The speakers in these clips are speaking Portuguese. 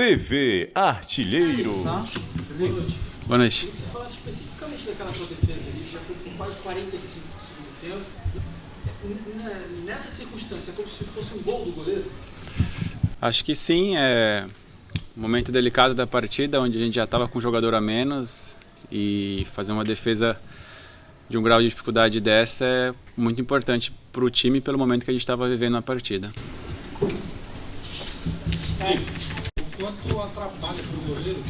TV Artilheiro. Boa noite. Queria que você falasse especificamente daquela tua defesa ali, que já foi com quase 45 do segundo tempo. Nessa circunstância, é como se fosse um gol do goleiro? Acho que sim, é um momento delicado da partida, onde a gente já estava com um jogador a menos e fazer uma defesa de um grau de dificuldade dessa é muito importante para o time pelo momento que a gente estava vivendo na partida. O quanto atrapalha para o goleiro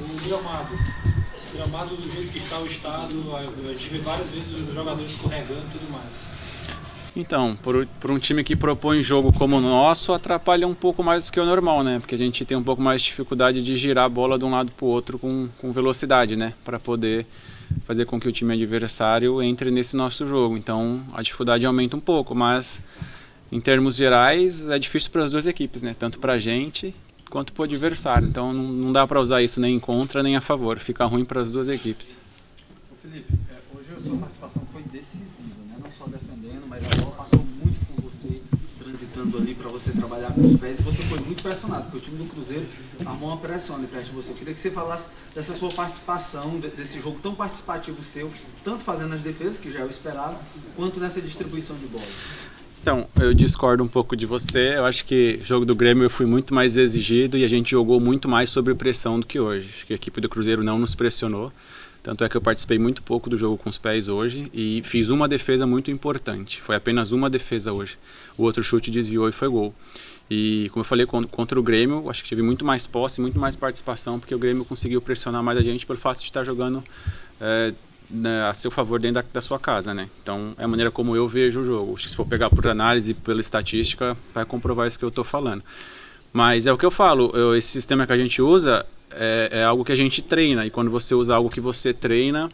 o gramado? O gramado do jeito que está o estado, a gente vê várias vezes os jogadores escorregando e tudo mais. Então, por um time que propõe jogo como o nosso, atrapalha um pouco mais do que o normal, né? Porque a gente tem um pouco mais de dificuldade de girar a bola de um lado para o outro com velocidade, né? Para poder fazer com que o time adversário entre nesse nosso jogo. Então, a dificuldade aumenta um pouco, mas em termos gerais é difícil para as duas equipes, né? Tanto para a gente quanto para o adversário. Então, não dá para usar isso nem em contra nem a favor. Fica ruim para as duas equipes. Ô Felipe, hoje a sua participação foi decisiva, né? Não só defendendo, mas a bola passou muito por você, transitando ali para você trabalhar com os pés, e você foi muito pressionado, porque o time do Cruzeiro armou uma pressão ali perto de você. Eu queria que você falasse dessa sua participação, desse jogo tão participativo seu, tanto fazendo as defesas, que já é o esperado, quanto nessa distribuição de bola. Então, eu discordo um pouco de você. Eu acho que o jogo do Grêmio eu fui muito mais exigido e a gente jogou muito mais sob pressão do que hoje. Acho que a equipe do Cruzeiro não nos pressionou. Tanto é que eu participei muito pouco do jogo com os pés hoje e fiz uma defesa muito importante. Foi apenas uma defesa hoje. O outro chute desviou e foi gol. E como eu falei, contra o Grêmio, acho que tive muito mais posse, muito mais participação, porque o Grêmio conseguiu pressionar mais a gente pelo fato de estar jogando a seu favor dentro da sua casa, né? Então é a maneira como eu vejo o jogo. Acho que se for pegar por análise, pela estatística, vai comprovar isso que eu estou falando. Mas é o que eu falo, esse sistema que a gente usa é algo que a gente treina, e quando você usa algo que você treina,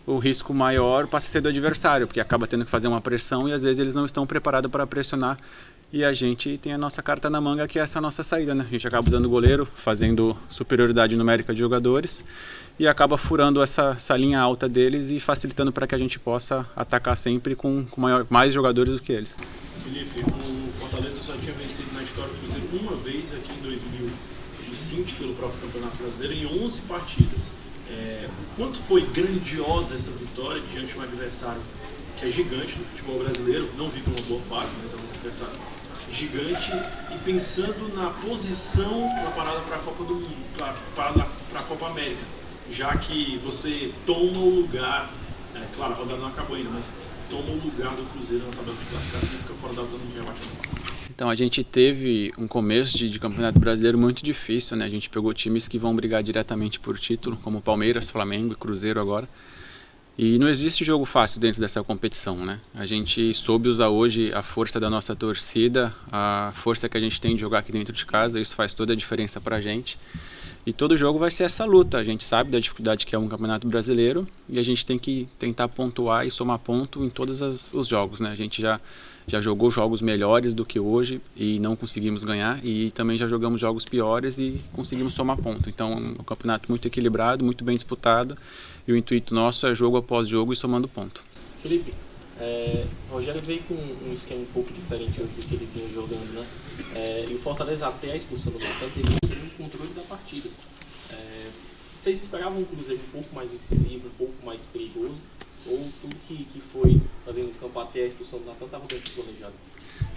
o risco maior passa a ser do adversário, porque acaba tendo que fazer uma pressão e às vezes eles não estão preparados para pressionar, e a gente tem a nossa carta na manga, que é essa nossa saída, né? A gente acaba usando o goleiro, fazendo superioridade numérica de jogadores e acaba furando essa linha alta deles e facilitando para que a gente possa atacar sempre com mais jogadores do que eles. Felipe, o Fortaleza só tinha vencido na história do Cruzeiro uma vez aqui em 2005 pelo próprio Campeonato Brasileiro em 11 partidas. O quanto foi grandiosa essa vitória diante de um adversário que é gigante no futebol brasileiro, não vive uma boa fase, mas é um adversário gigante, e pensando na posição na parada para a Copa do Mundo, para a Copa América, já que você toma o lugar, claro, a rodada não acabou ainda, mas toma o lugar do Cruzeiro na tabela de classificação e fica fora da zona de rebaixamento. Então a gente teve um começo de Campeonato Brasileiro muito difícil, né? A gente pegou times que vão brigar diretamente por título, como Palmeiras, Flamengo e Cruzeiro agora. E não existe jogo fácil dentro dessa competição, né? A gente soube usar hoje a força da nossa torcida, a força que a gente tem de jogar aqui dentro de casa, isso faz toda a diferença pra gente. E todo jogo vai ser essa luta, a gente sabe da dificuldade que é um campeonato brasileiro e a gente tem que tentar pontuar e somar ponto em todos os jogos, né? A gente já jogou jogos melhores do que hoje e não conseguimos ganhar, e também já jogamos jogos piores e conseguimos somar ponto. Então é um campeonato muito equilibrado, muito bem disputado, e o intuito nosso é jogo após jogo e somando ponto. Felipe, o Rogério veio com um esquema um pouco diferente do que ele vinha jogando, né? E o Fortaleza, até a expulsão do Natan, teve um controle da partida. Vocês esperavam um Cruzeiro um pouco mais incisivo, um pouco mais perigoso? Ou tudo que foi ali no campo até a expulsão do Natan estava dentro do planejado?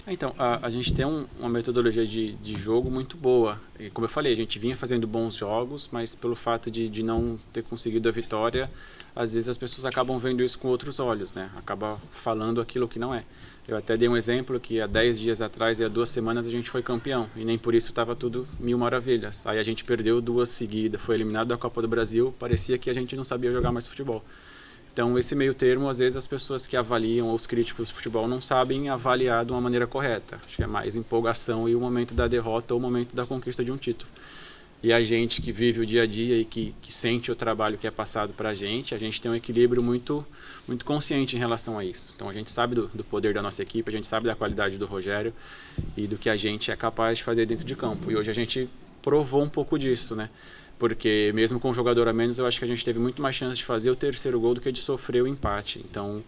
Então, a gente tem uma metodologia de jogo muito boa. E, como eu falei, a gente vinha fazendo bons jogos, mas pelo fato de não ter conseguido a vitória, às vezes as pessoas acabam vendo isso com outros olhos, né? Acaba falando aquilo que não é. Eu até dei um exemplo que há 10 dias atrás e há 2 semanas a gente foi campeão, e nem por isso estava tudo mil maravilhas. Aí a gente perdeu 2 seguidas, foi eliminado da Copa do Brasil, parecia que a gente não sabia jogar mais futebol. Então, esse meio termo, às vezes as pessoas que avaliam, ou os críticos de futebol, não sabem avaliar de uma maneira correta. Acho que é mais empolgação e o momento da derrota ou o momento da conquista de um título. E a gente que vive o dia a dia e que sente o trabalho que é passado para a gente tem um equilíbrio muito, muito consciente em relação a isso. Então, a gente sabe do poder da nossa equipe, a gente sabe da qualidade do Rogério e do que a gente é capaz de fazer dentro de campo. E hoje a gente provou um pouco disso, né? Porque mesmo com um jogador a menos, eu acho que a gente teve muito mais chance de fazer o terceiro gol do que de sofrer o empate. Então,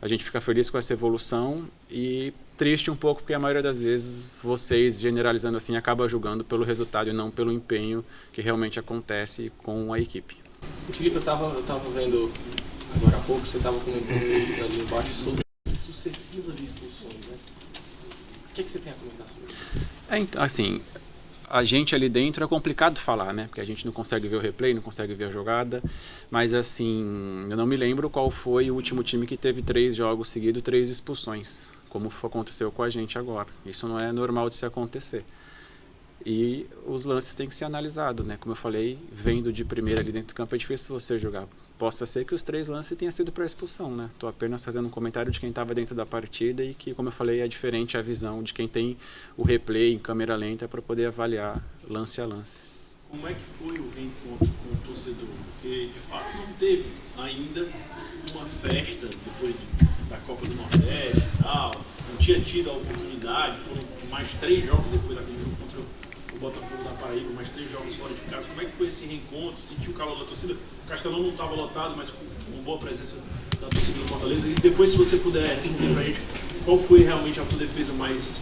a gente fica feliz com essa evolução e triste um pouco, porque a maioria das vezes vocês, generalizando assim, acabam julgando pelo resultado e não pelo empenho que realmente acontece com a equipe. Felipe, eu tava vendo agora há pouco, você estava comentando ali embaixo sobre sucessivas expulsões, né? O que você tem a comentar sobre isso? Então, assim, a gente ali dentro é complicado falar, né? Porque a gente não consegue ver o replay, não consegue ver a jogada. Mas, assim, eu não me lembro qual foi o último time que teve 3 jogos seguidos, 3 expulsões, como aconteceu com a gente agora. Isso não é normal de se acontecer. E os lances têm que ser analisados, né? Como eu falei, vendo de primeira ali dentro do campo é difícil você jogar. Possa ser que os 3 lances tenham sido para expulsão, né? Estou apenas fazendo um comentário de quem estava dentro da partida e que, como eu falei, é diferente a visão de quem tem o replay em câmera lenta para poder avaliar lance a lance. Como é que foi o reencontro com o torcedor? Porque, de fato, não teve ainda uma festa depois da Copa do Nordeste e tal. Não tinha tido a oportunidade. Foram mais 3 jogos depois daquele jogo contra o Botafogo da Paraíba, mais 3 jogos fora de casa. Como é que foi esse reencontro? Sentiu o calor da torcida? O Castelão não estava lotado, mas com uma boa presença da torcida do Fortaleza. E depois, se você puder responder pra gente, qual foi realmente a tua defesa mais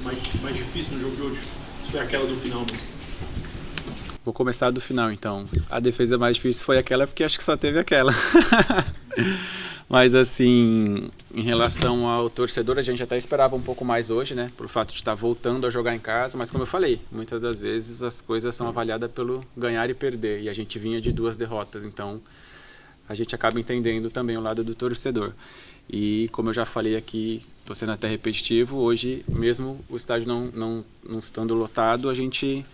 difícil no jogo de hoje? Se foi aquela do final mesmo? Vou começar do final, então. A defesa mais difícil foi aquela, porque acho que só teve aquela. Mas, assim, em relação ao torcedor, a gente até esperava um pouco mais hoje, né? Por fato de estar voltando a jogar em casa. Mas, como eu falei, muitas das vezes as coisas são avaliadas pelo ganhar e perder. E a gente vinha de 2 derrotas. Então, a gente acaba entendendo também o lado do torcedor. E, como eu já falei aqui, estou sendo até repetitivo, hoje, mesmo o estádio não estando lotado, a gente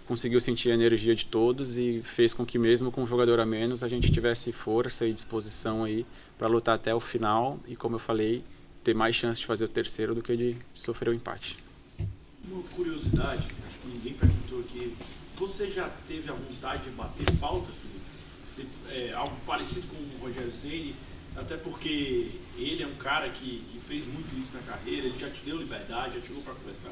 conseguiu sentir a energia de todos e fez com que, mesmo com um jogador a menos, a gente tivesse força e disposição aí para lutar até o final e, como eu falei, ter mais chance de fazer o terceiro do que de sofrer o empate. Uma curiosidade, acho que ninguém perguntou aqui, você já teve a vontade de bater falta, Felipe? Algo parecido com o Rogério Ceni, até porque ele é um cara que fez muito isso na carreira, ele já te deu liberdade, já chegou para conversar.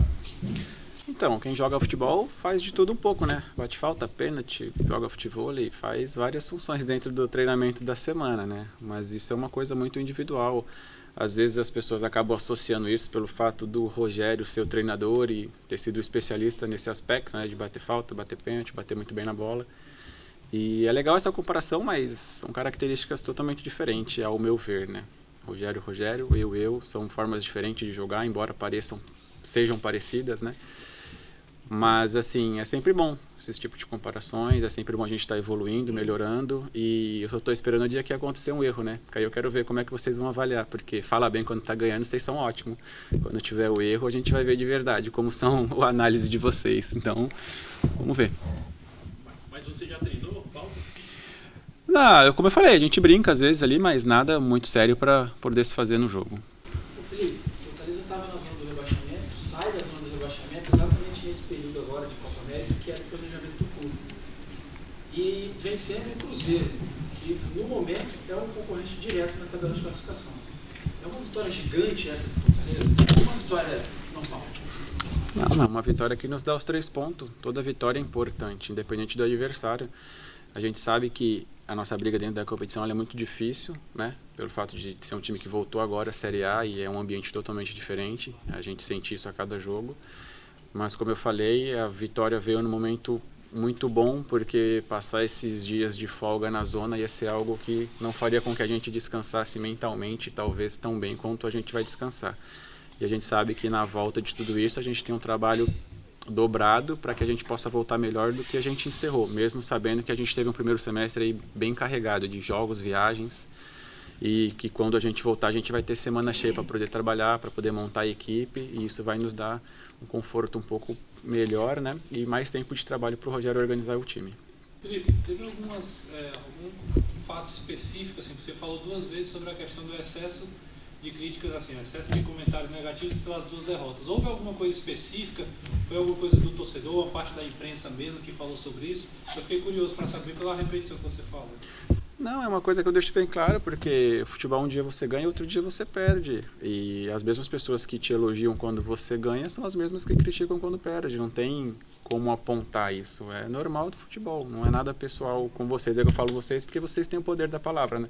Então, quem joga futebol faz de tudo um pouco, né? Bate falta, pênalti, joga futebol e faz várias funções dentro do treinamento da semana, né? Mas isso é uma coisa muito individual. Às vezes as pessoas acabam associando isso pelo fato do Rogério ser o treinador e ter sido especialista nesse aspecto, né? De bater falta, bater pênalti, bater muito bem na bola. E é legal essa comparação, mas são características totalmente diferentes, ao meu ver, né? Rogério, eu, são formas diferentes de jogar, embora sejam parecidas, né? Mas, assim, é sempre bom esse tipo de comparações, é sempre bom a gente estar evoluindo, melhorando, e eu só estou esperando o dia que acontecer um erro, né? Porque aí eu quero ver como é que vocês vão avaliar, porque fala bem quando está ganhando, vocês são ótimos. Quando tiver o erro, a gente vai ver de verdade como são a análise de vocês. Então, vamos ver. Mas você já treinou falta? Não, como eu falei, a gente brinca às vezes ali, mas nada muito sério para poder se fazer no jogo. Ô Felipe, o Fortaleza estava na zona do rebaixamento, sai da zona do rebaixamento exatamente nesse período agora de Copa América, que era o planejamento do clube. E vencendo o Cruzeiro, que no momento é um concorrente direto na tabela de classificação. É uma vitória gigante essa do Fortaleza? É uma vitória normal? Não, é uma vitória que nos dá os 3 pontos. Toda vitória é importante, independente do adversário. A gente sabe que a nossa briga dentro da competição ela é muito difícil, né? Pelo fato de ser um time que voltou agora à Série A e é um ambiente totalmente diferente. A gente sente isso a cada jogo. Mas, como eu falei, a vitória veio no momento muito bom, porque passar esses dias de folga na zona ia ser algo que não faria com que a gente descansasse mentalmente, talvez tão bem quanto a gente vai descansar. E a gente sabe que na volta de tudo isso a gente tem um trabalho dobrado para que a gente possa voltar melhor do que a gente encerrou, mesmo sabendo que a gente teve um primeiro semestre aí bem carregado de jogos, viagens, e que quando a gente voltar a gente vai ter semana cheia para poder trabalhar, para poder montar a equipe, e isso vai nos dar um conforto um pouco melhor, né? E mais tempo de trabalho para o Rogério organizar o time. Felipe, teve algum fato específico, assim, você falou 2 vezes sobre a questão do excesso de críticas, assim, excesso de comentários negativos pelas 2 derrotas. Houve alguma coisa específica? Foi alguma coisa do torcedor, a parte da imprensa mesmo que falou sobre isso? Eu fiquei curioso para saber pela repetição que você fala. Não, é uma coisa que eu deixo bem claro, porque futebol um dia você ganha, outro dia você perde. E as mesmas pessoas que te elogiam quando você ganha são as mesmas que criticam quando perde. Não tem como apontar isso. É normal do futebol, não é nada pessoal com vocês. É que eu falo vocês porque vocês têm o poder da palavra, né?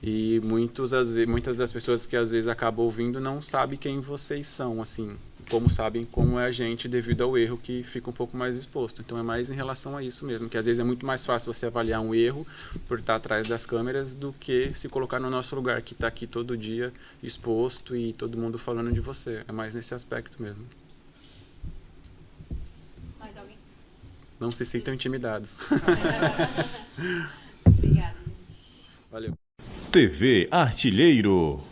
E muitas das pessoas que às vezes acabam ouvindo não sabem quem vocês são, assim, como sabem como é a gente devido ao erro que fica um pouco mais exposto. Então é mais em relação a isso mesmo, que às vezes é muito mais fácil você avaliar um erro por estar atrás das câmeras do que se colocar no nosso lugar, que está aqui todo dia exposto e todo mundo falando de você. É mais nesse aspecto mesmo. Mais alguém? Não se sintam intimidados. Obrigada. Valeu. TV Artilheiro.